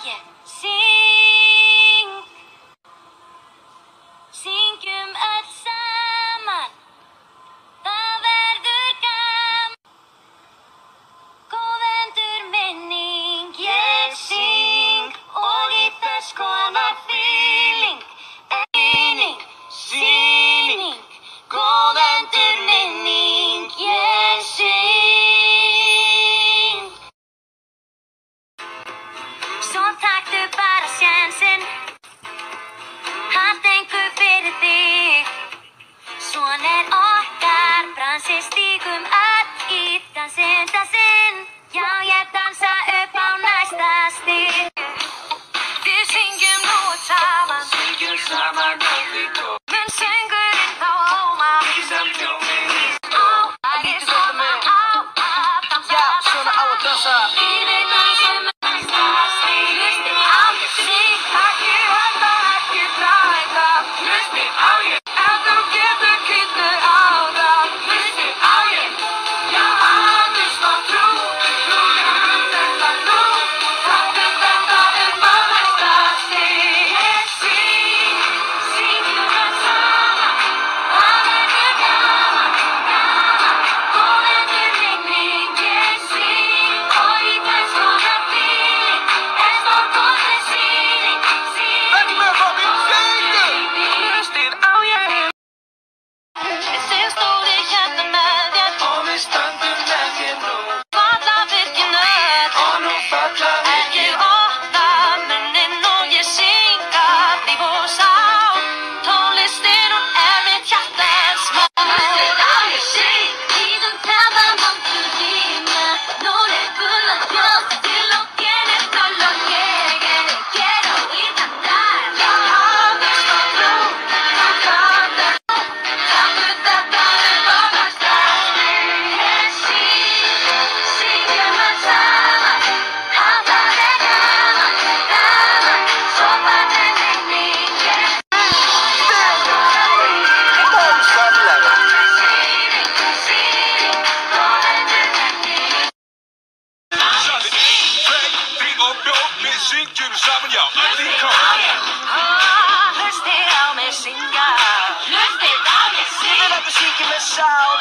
ég syng. Syngjum öll saman, það verður gaman. Góð endurminning ég syng og í þess konar feeling. Eining, sýning, góð endurminning ég syng. Svo taktu bara sénsinn, haft einhver fyrir þig. Svona okkar bransi, stígum öll í dansinn, dansinn. Já, ég dansa upp á næsta stig. Við syngjum nú saman, Syngjum saman öll í kór. mun söngurinn þá óma. Við sem þjóðin. Á, það er svona á að dansa. Já, svona á að dansa. Við dansum næsta stig. Hlustið á ég syng, Ekki halda, ekki træta. Hlustið á ég. Ef þú getur kynnu á það. Hlustið á ég. Já, aðeins var trú. Þú gerum þetta nú. Taktu þetta upp á næsta stig. ég syng. Syngjum öll saman, það verður gaman, gaman. Góð endurminning ég syng og í þess konar feeling. Stórkostleg sýning, Ekki með Bobby, syngjum. sýning. Hlustið á ég. Sem stóði hérna með þér, Og við stöndum með þér nú. falla virkin öll. Og nú falla En við. ég opna munninn og ég syng af líf og sál. Tónlistin hún mitt hjartans mál. Hlustið á ég syng, líðum þaðan vantu tíma. 노래불러 till lo tienes solo llegue. Quiero ir cantar. Já, aðeins var trú. Þú kannt þetta. Taktu þetta upp á næsta stig. Ég syng, syngjum öll saman, að það er gaman, gaman. Svo farðu minning ég Bókstaflega. sýning, sýning, góð endurminning. Sjalið 1, 2, 3 og bjór. Við syngjum saman, já, öll í kór. Hlustið á mig syngja. Hlustið á mig Ég vil syngja. að þú syngir með sál.